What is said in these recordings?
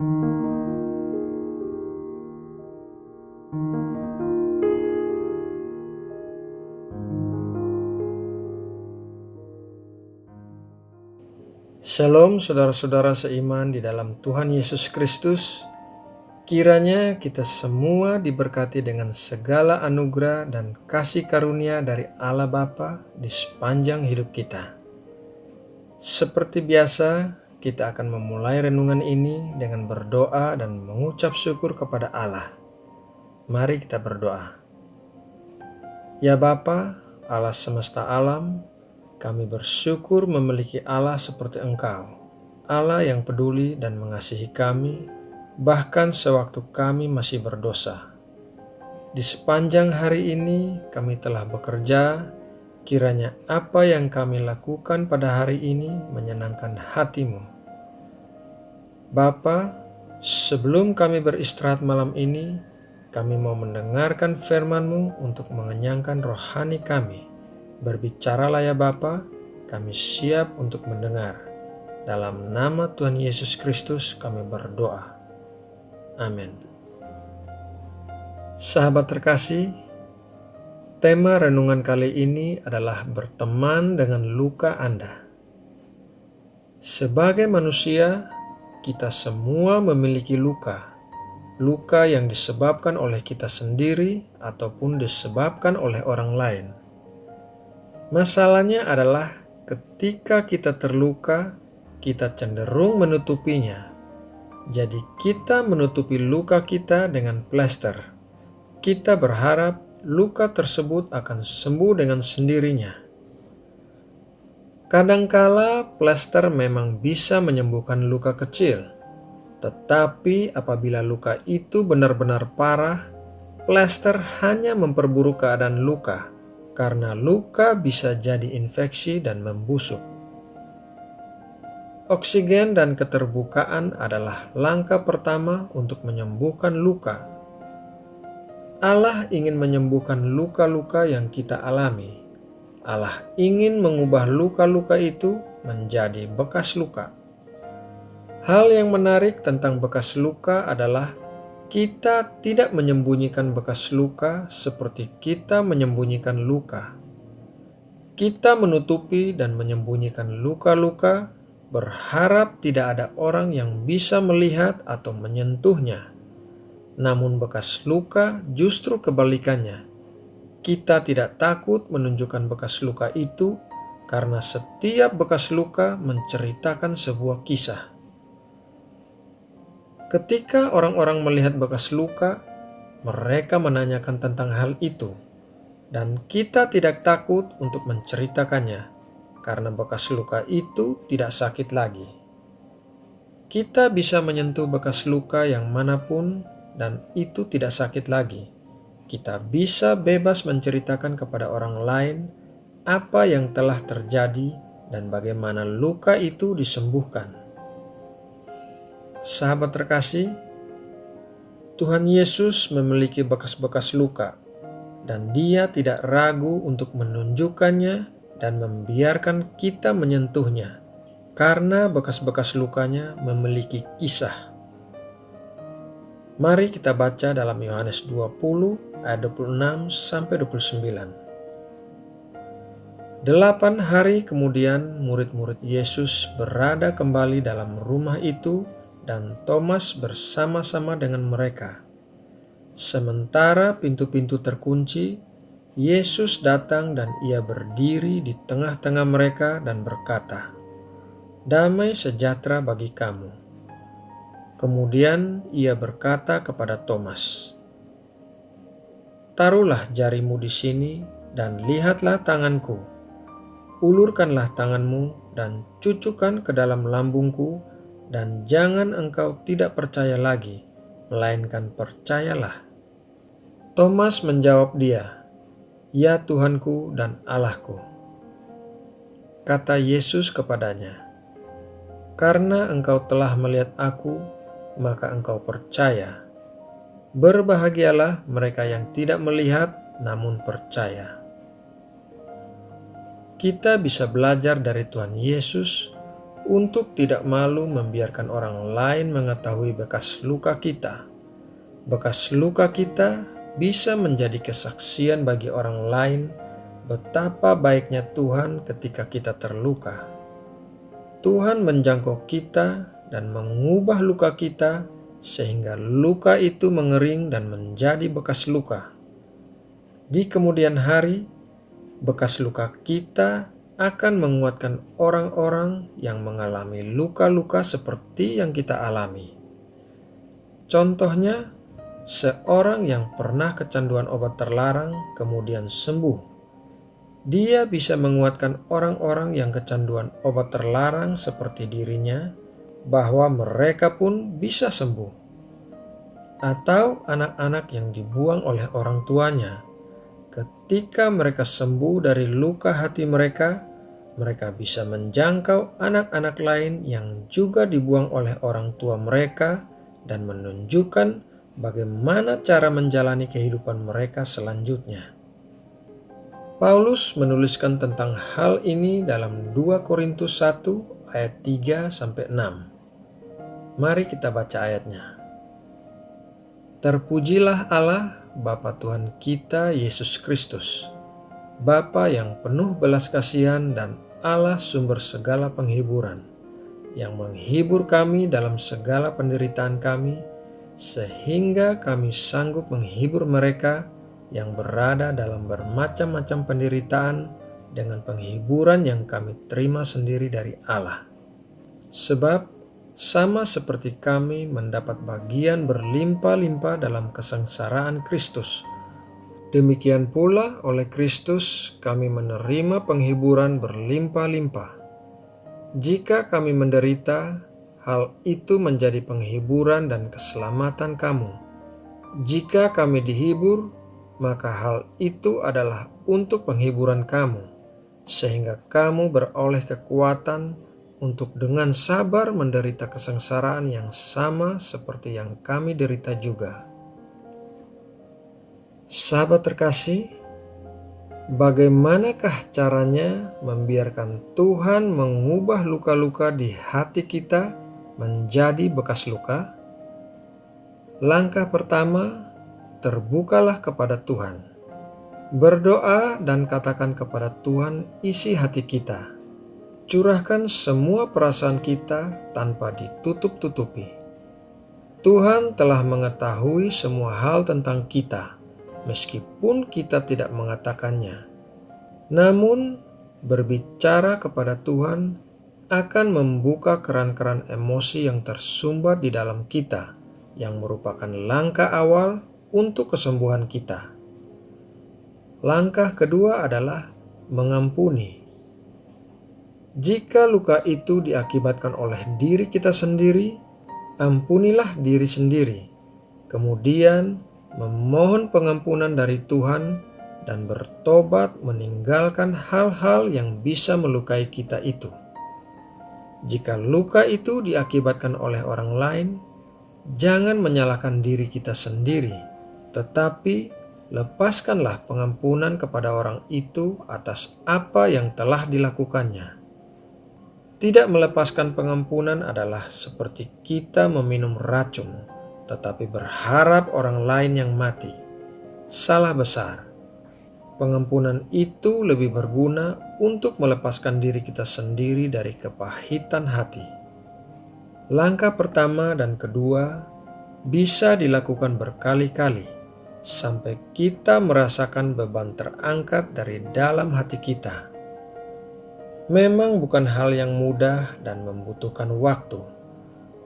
Shalom saudara-saudara seiman di dalam Tuhan Yesus Kristus. Kiranya kita semua diberkati dengan segala anugerah dan kasih karunia dari Allah Bapa di sepanjang hidup kita. Seperti biasa, kita akan memulai renungan ini dengan berdoa dan mengucap syukur kepada Allah. Mari kita berdoa. Ya Bapa, Allah semesta alam, kami bersyukur memiliki Allah seperti Engkau, Allah yang peduli dan mengasihi kami, bahkan sewaktu kami masih berdosa. Di sepanjang hari ini kami telah bekerja, kiranya apa yang kami lakukan pada hari ini menyenangkan hati-Mu. Bapa, sebelum kami beristirahat malam ini, kami mau mendengarkan firman-Mu untuk mengenyangkan rohani kami. Berbicaralah ya Bapa, kami siap untuk mendengar. Dalam nama Tuhan Yesus Kristus kami berdoa. Amin. Sahabat terkasih, tema renungan kali ini adalah berteman dengan luka Anda. Sebagai manusia, kita semua memiliki luka. Luka yang disebabkan oleh kita sendiri ataupun disebabkan oleh orang lain. Masalahnya adalah ketika kita terluka, kita cenderung menutupinya. Jadi kita menutupi luka kita dengan plester. Kita berharap luka tersebut akan sembuh dengan sendirinya. Kadangkala plester memang bisa menyembuhkan luka kecil. Tetapi apabila luka itu benar-benar parah, plester hanya memperburuk keadaan luka. Karena luka bisa jadi infeksi dan membusuk. Oksigen dan keterbukaan adalah langkah pertama untuk menyembuhkan luka. Allah ingin menyembuhkan luka-luka yang kita alami. Allah ingin mengubah luka-luka itu menjadi bekas luka. Hal yang menarik tentang bekas luka adalah kita tidak menyembunyikan bekas luka seperti kita menyembunyikan luka. Kita menutupi dan menyembunyikan luka-luka, berharap tidak ada orang yang bisa melihat atau menyentuhnya. Namun bekas luka justru kebalikannya. Kita tidak takut menunjukkan bekas luka itu karena setiap bekas luka menceritakan sebuah kisah. Ketika orang-orang melihat bekas luka, mereka menanyakan tentang hal itu, dan kita tidak takut untuk menceritakannya, karena bekas luka itu tidak sakit lagi. Kita bisa menyentuh bekas luka yang manapun, dan itu tidak sakit lagi. Kita bisa bebas menceritakan kepada orang lain apa yang telah terjadi dan bagaimana luka itu disembuhkan. Sahabat terkasih, Tuhan Yesus memiliki bekas-bekas luka, dan Dia tidak ragu untuk menunjukkannya dan membiarkan kita menyentuhnya, karena bekas-bekas lukanya memiliki kisah. Mari kita baca dalam Yohanes 20 ayat 26-29. 8 hari kemudian murid-murid Yesus berada kembali dalam rumah itu dan Thomas bersama-sama dengan mereka. Sementara pintu-pintu terkunci, Yesus datang dan Ia berdiri di tengah-tengah mereka dan berkata, "Damai sejahtera bagi kamu." Kemudian Ia berkata kepada Thomas, "Taruhlah jarimu di sini dan lihatlah tanganku. Ulurkanlah tanganmu dan cucukkan ke dalam lambungku, dan jangan engkau tidak percaya lagi, melainkan percayalah." Thomas menjawab Dia, "Ya Tuhanku dan Allahku." Kata Yesus kepadanya, "Karena engkau telah melihat Aku, maka engkau percaya. Berbahagialah mereka yang tidak melihat namun percaya." Kita bisa belajar dari Tuhan Yesus untuk tidak malu membiarkan orang lain mengetahui bekas luka kita. Bekas luka kita bisa menjadi kesaksian bagi orang lain betapa baiknya Tuhan ketika kita terluka. Tuhan menjangkau kita dan mengubah luka kita sehingga luka itu mengering dan menjadi bekas luka. Di kemudian hari, bekas luka kita akan menguatkan orang-orang yang mengalami luka-luka seperti yang kita alami. Contohnya, seorang yang pernah kecanduan obat terlarang kemudian sembuh. Dia bisa menguatkan orang-orang yang kecanduan obat terlarang seperti dirinya, bahwa mereka pun bisa sembuh. Atau anak-anak yang dibuang oleh orang tuanya, ketika mereka sembuh dari luka hati mereka, mereka bisa menjangkau anak-anak lain yang juga dibuang oleh orang tua mereka dan menunjukkan bagaimana cara menjalani kehidupan mereka selanjutnya. Paulus menuliskan tentang hal ini dalam 2 Korintus 1 ayat 3-6. Mari kita baca ayatnya. Terpujilah Allah, Bapa Tuhan kita Yesus Kristus, Bapa yang penuh belas kasihan dan Allah sumber segala penghiburan, yang menghibur kami dalam segala penderitaan kami, sehingga kami sanggup menghibur mereka yang berada dalam bermacam-macam penderitaan dengan penghiburan yang kami terima sendiri dari Allah. Sebab sama seperti kami mendapat bagian berlimpah-limpah dalam kesengsaraan Kristus, demikian pula oleh Kristus kami menerima penghiburan berlimpah-limpah. Jika kami menderita, hal itu menjadi penghiburan dan keselamatan kamu. Jika kami dihibur, maka hal itu adalah untuk penghiburan kamu, sehingga kamu beroleh kekuatan untuk dengan sabar menderita kesengsaraan yang sama seperti yang kami derita juga. Sahabat terkasih, bagaimanakah caranya membiarkan Tuhan mengubah luka-luka di hati kita menjadi bekas luka? Langkah pertama, terbukalah kepada Tuhan. Berdoa dan katakan kepada Tuhan isi hati kita. Curahkan semua perasaan kita tanpa ditutup-tutupi. Tuhan telah mengetahui semua hal tentang kita, meskipun kita tidak mengatakannya. Namun, berbicara kepada Tuhan akan membuka keran-keran emosi yang tersumbat di dalam kita, yang merupakan langkah awal untuk kesembuhan kita. Langkah kedua adalah mengampuni. Jika luka itu diakibatkan oleh diri kita sendiri, ampunilah diri sendiri. Kemudian memohon pengampunan dari Tuhan dan bertobat meninggalkan hal-hal yang bisa melukai kita itu. Jika luka itu diakibatkan oleh orang lain, jangan menyalahkan diri kita sendiri, tetapi lepaskanlah pengampunan kepada orang itu atas apa yang telah dilakukannya. Tidak melepaskan pengampunan adalah seperti kita meminum racun, tetapi berharap orang lain yang mati. Salah besar. Pengampunan itu lebih berguna untuk melepaskan diri kita sendiri dari kepahitan hati. Langkah pertama dan kedua bisa dilakukan berkali-kali, sampai kita merasakan beban terangkat dari dalam hati kita. Memang bukan hal yang mudah dan membutuhkan waktu,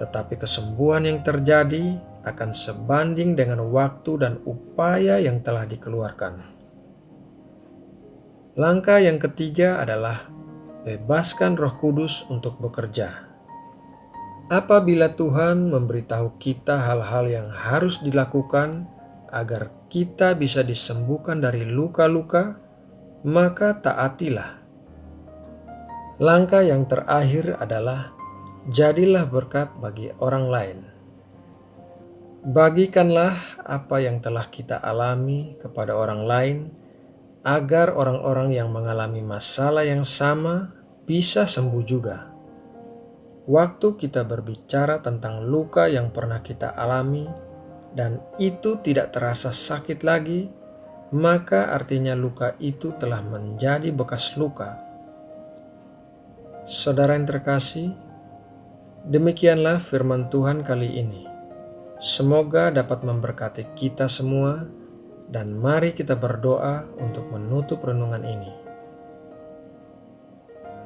tetapi kesembuhan yang terjadi akan sebanding dengan waktu dan upaya yang telah dikeluarkan. Langkah yang ketiga adalah bebaskan Roh Kudus untuk bekerja. Apabila Tuhan memberitahu kita hal-hal yang harus dilakukan agar kita bisa disembuhkan dari luka-luka, maka taatilah. Langkah yang terakhir adalah jadilah berkat bagi orang lain. Bagikanlah apa yang telah kita alami kepada orang lain, agar orang-orang yang mengalami masalah yang sama bisa sembuh juga. Waktu kita berbicara tentang luka yang pernah kita alami dan itu tidak terasa sakit lagi, maka artinya luka itu telah menjadi bekas luka. Saudara yang terkasih, demikianlah firman Tuhan kali ini. Semoga dapat memberkati kita semua, dan mari kita berdoa untuk menutup renungan ini.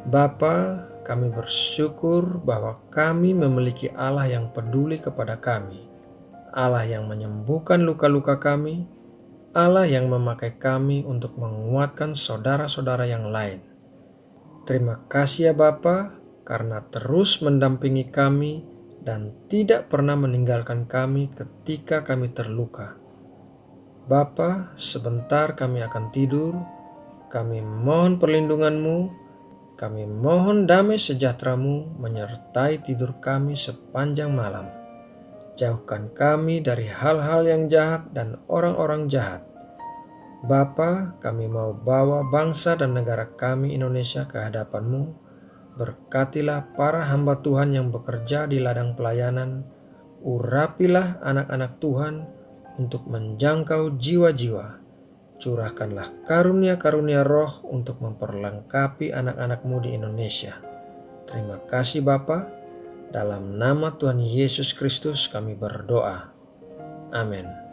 Bapa, kami bersyukur bahwa kami memiliki Allah yang peduli kepada kami, Allah yang menyembuhkan luka-luka kami, Allah yang memakai kami untuk menguatkan saudara-saudara yang lain. Terima kasih ya Bapa, karena terus mendampingi kami dan tidak pernah meninggalkan kami ketika kami terluka. Bapa, sebentar kami akan tidur, kami mohon perlindungan-Mu, kami mohon damai sejahtera-Mu menyertai tidur kami sepanjang malam. Jauhkan kami dari hal-hal yang jahat dan orang-orang jahat. Bapa, kami mau bawa bangsa dan negara kami Indonesia ke hadapan-Mu. Berkatilah para hamba Tuhan yang bekerja di ladang pelayanan. Urapilah anak-anak Tuhan untuk menjangkau jiwa-jiwa. Curahkanlah karunia-karunia roh untuk memperlengkapi anak-anak-Mu di Indonesia. Terima kasih Bapa. Dalam nama Tuhan Yesus Kristus kami berdoa. Amin.